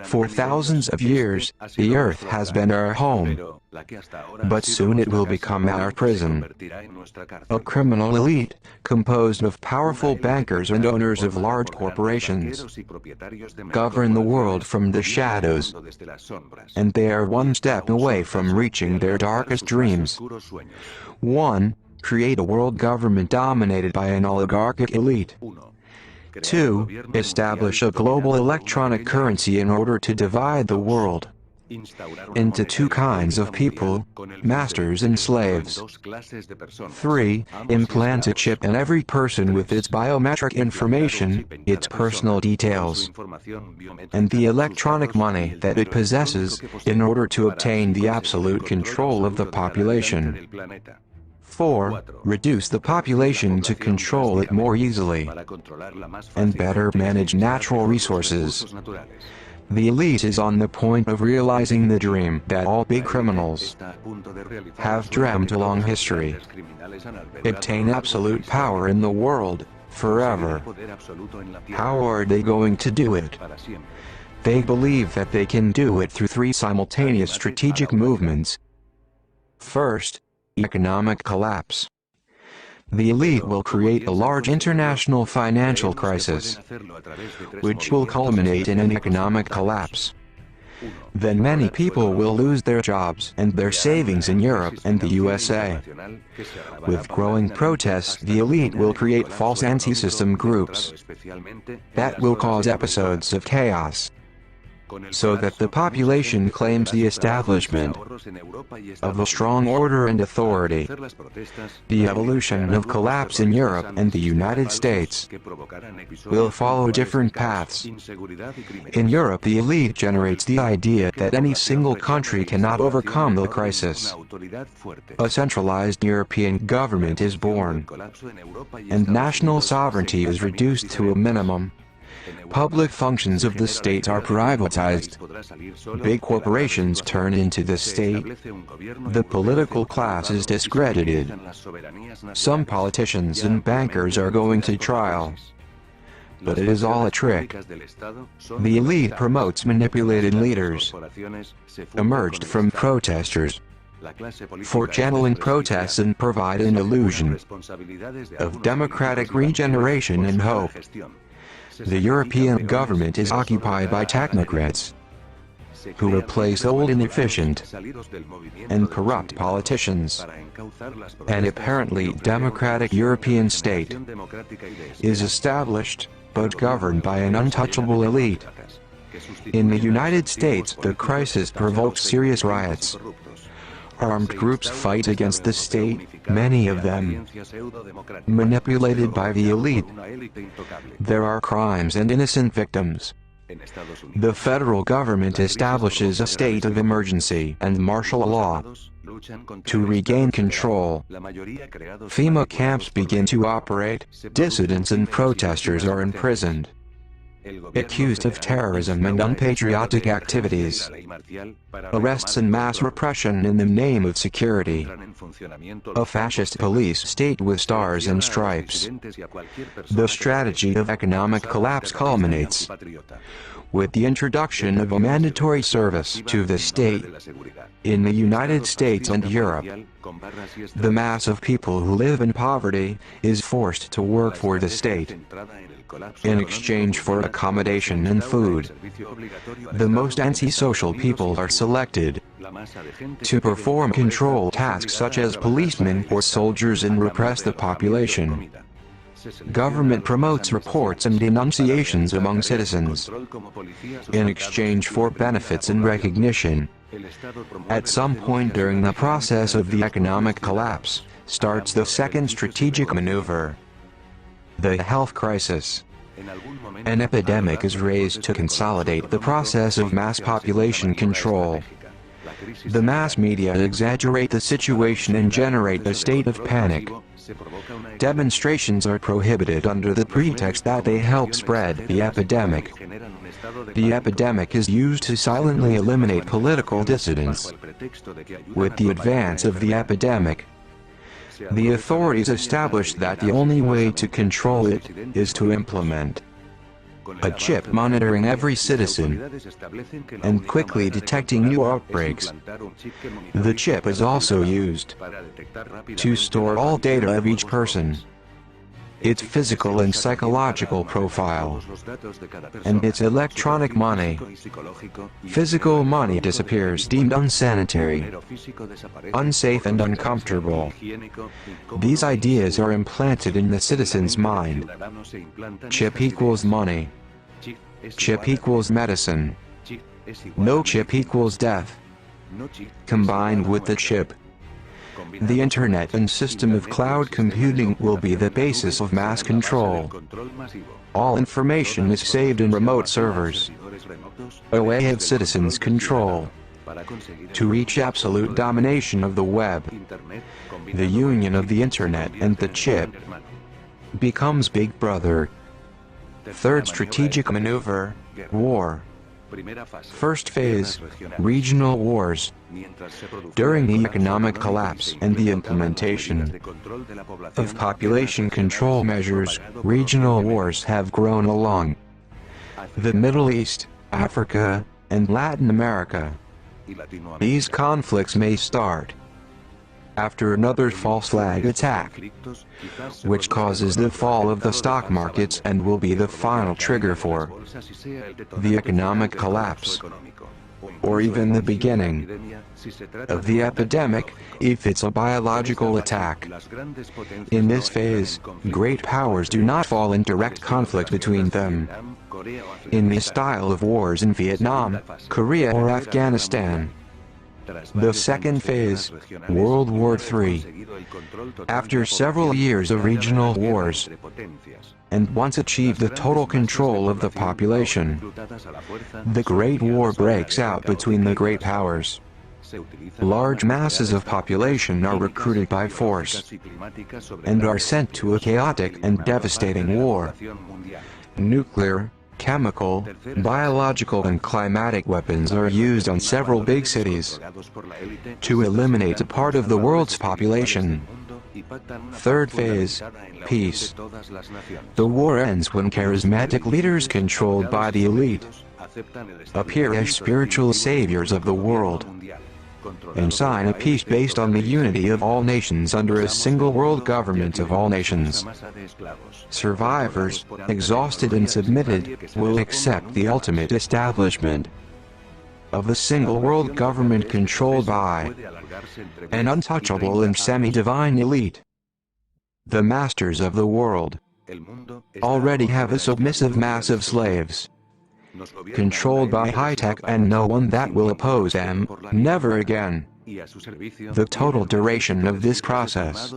For thousands of years, the earth has been our home, but soon it will become our prison. A criminal elite, composed of powerful bankers and owners of large corporations, govern the world from the shadows, and they are one step away from reaching their darkest dreams. 1. Create a world government dominated by an oligarchic elite. 2. Establish a global electronic currency in order to divide the world into two kinds of people, masters and slaves. 3. Implant a chip in every person with its biometric information, its personal details, and the electronic money that it possesses, in order to obtain the absolute control of the population. 4. Reduce the population to control it more easily and better manage natural resources. The elite is on the point of realizing the dream that all big criminals have dreamt a long history. Obtain absolute power in the world, forever. How are they going to do it? They believe that they can do it through 3 simultaneous strategic movements. First, economic collapse. The elite will create a large international financial crisis, which will culminate in an economic collapse. Then many people will lose their jobs and their savings in Europe and the USA. With growing protests, the elite will create false anti-system groups that will cause episodes of chaos, so that the population claims the establishment of a strong order and authority. The evolution of collapse in Europe and the United States will follow different paths. In Europe, the elite generates the idea that any single country cannot overcome the crisis. A centralized European government is born, and national sovereignty is reduced to a minimum. Public functions of the state are privatized. Big corporations turn into the state. The political class is discredited. Some politicians and bankers are going to trial. But it is all a trick. The elite promotes manipulated leaders, emerged from protesters, for channeling protests and provide an illusion of democratic regeneration and hope. The European government is occupied by technocrats who replace old inefficient and corrupt politicians. An apparently democratic European state is established, but governed by an untouchable elite. In the United States, the crisis provokes serious riots. Armed groups fight against the state, many of them manipulated by the elite. There are crimes and innocent victims. The federal government establishes a state of emergency and martial law to regain control. FEMA camps begin to operate. Dissidents and protesters are imprisoned, accused of terrorism and unpatriotic activities. Arrests and mass repression in the name of security. A fascist police state with stars and stripes. The strategy of economic collapse culminates with the introduction of a mandatory service to the state. In the United States and Europe, the mass of people who live in poverty is forced to work for the state in exchange for accommodation and food. The most antisocial people are selected to perform control tasks such as policemen or soldiers and repress the population. Government promotes reports and denunciations among citizens in exchange for benefits and recognition. At some point during the process of the economic collapse, starts the second strategic maneuver: the health crisis. An epidemic is raised to consolidate the process of mass population control. The mass media exaggerate the situation and generate a state of panic. Demonstrations are prohibited under the pretext that they help spread the epidemic. The epidemic is used to silently eliminate political dissidents. With the advance of the epidemic, the authorities established that the only way to control it is to implement a chip monitoring every citizen and quickly detecting new outbreaks. The chip is also used to store all data of each person, its physical and psychological profile, and its electronic money. Physical money disappears deemed unsanitary, unsafe and uncomfortable. These ideas are implanted in the citizen's mind. Chip equals money. Chip equals medicine. No chip equals death. Combined with the chip, the internet and system of cloud computing will be the basis of mass control. All information is saved in remote servers, a way of citizens' control. To reach absolute domination of the web, the union of the internet and the chip becomes Big Brother. Third strategic maneuver, war. First phase, regional wars. During the economic collapse and the implementation of population control measures, regional wars have grown along the Middle East, Africa, and Latin America. These conflicts may start after another false flag attack, which causes the fall of the stock markets and will be the final trigger for the economic collapse, or even the beginning of the epidemic, if it's a biological attack. In this phase, great powers do not fall in direct conflict between them, in the style of wars in Vietnam, Korea or Afghanistan. The second phase, World War III. After several years of regional wars, and once achieved the total control of the population, the Great War breaks out between the great powers. Large masses of population are recruited by force, and are sent to a chaotic and devastating war. Nuclear, chemical, biological and climatic weapons are used on several big cities to eliminate a part of the world's population. Third phase, peace. The war ends when charismatic leaders controlled by the elite appear as spiritual saviors of the world and sign a peace based on the unity of all nations under a single world government of all nations. Survivors, exhausted and submitted, will accept the ultimate establishment of the single world government controlled by an untouchable and semi-divine elite. The masters of the world already have a submissive mass of slaves, controlled by high-tech and no one that will oppose them, never again. The total duration of this process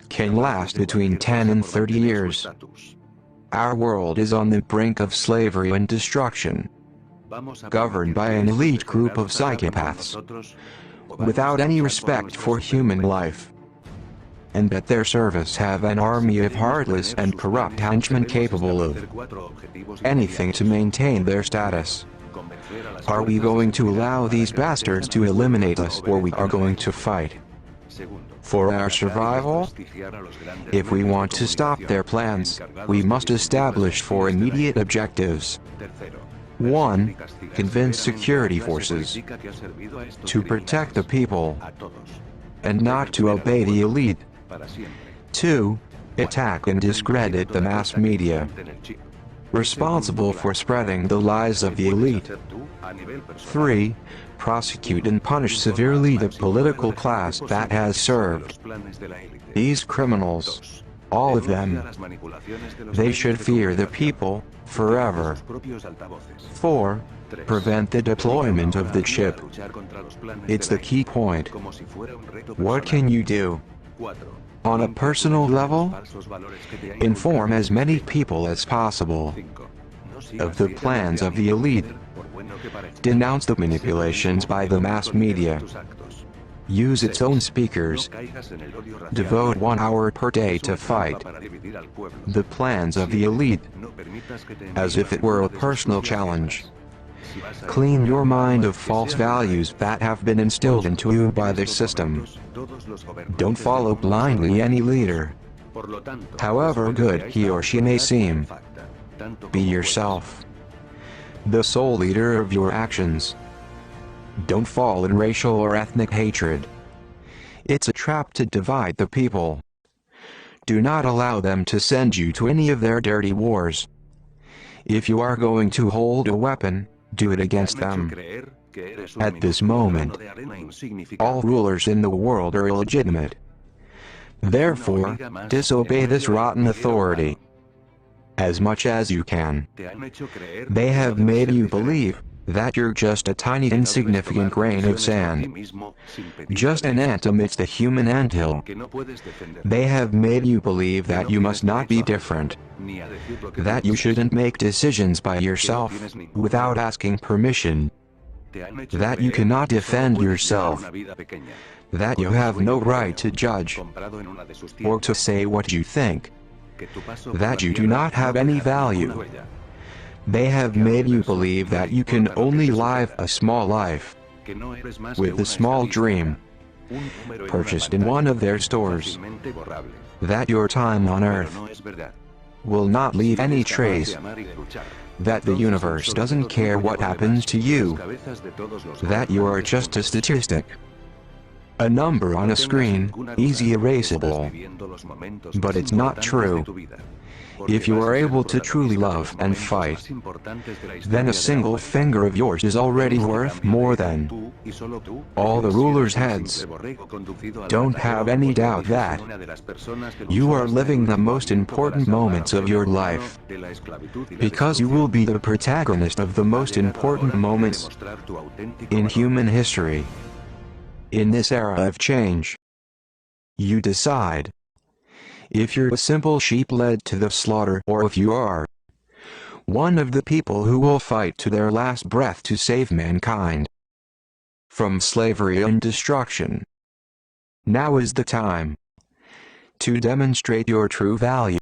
can last between 10 and 30 years. Our world is on the brink of slavery and destruction, governed by an elite group of psychopaths, without any respect for human life, and at their service have an army of heartless and corrupt henchmen capable of anything to maintain their status. Are we going to allow these bastards to eliminate us, or we are going to fight for our survival? If we want to stop their plans, we must establish 4 immediate objectives. 1. Convince security forces to protect the people and not to obey the elite. 2. Attack and discredit the mass media, responsible for spreading the lies of the elite. 3. Prosecute and punish severely the political class that has served these criminals, all of them. They should fear the people forever. 4. Prevent the deployment of the chip. It's the key point. What can you do? On a personal level, inform as many people as possible of the plans of the elite. Denounce the manipulations by the mass media. Use its own speakers. Devote 1 hour per day to fight the plans of the elite, as if it were a personal challenge. Clean your mind of false values that have been instilled into you by the system. Don't follow blindly any leader, however good he or she may seem. Be yourself, the sole leader of your actions. Don't fall in racial or ethnic hatred. It's a trap to divide the people. Do not allow them to send you to any of their dirty wars. If you are going to hold a weapon, do it against them. At this moment, all rulers in the world are illegitimate. Therefore, disobey this rotten authority as much as you can. They have made you believe that you're just a tiny insignificant grain of sand, just an ant amidst the human anthill. They have made you believe that you must not be different, that you shouldn't make decisions by yourself without asking permission, that you cannot defend yourself, that you have no right to judge or to say what you think, that you do not have any value. They have made you believe that you can only live a small life, with a small dream, purchased in one of their stores, that your time on earth will not leave any trace, that the universe doesn't care what happens to you, that you are just a statistic, a number on a screen, easy erasable. But it's not true. If you are able to truly love and fight, then a single finger of yours is already worth more than all the rulers' heads. Don't have any doubt that you are living the most important moments of your life, because you will be the protagonist of the most important moments in human history. In this era of change, you decide if you're a simple sheep led to the slaughter, or if you are one of the people who will fight to their last breath to save mankind from slavery and destruction. Now is the time to demonstrate your true value.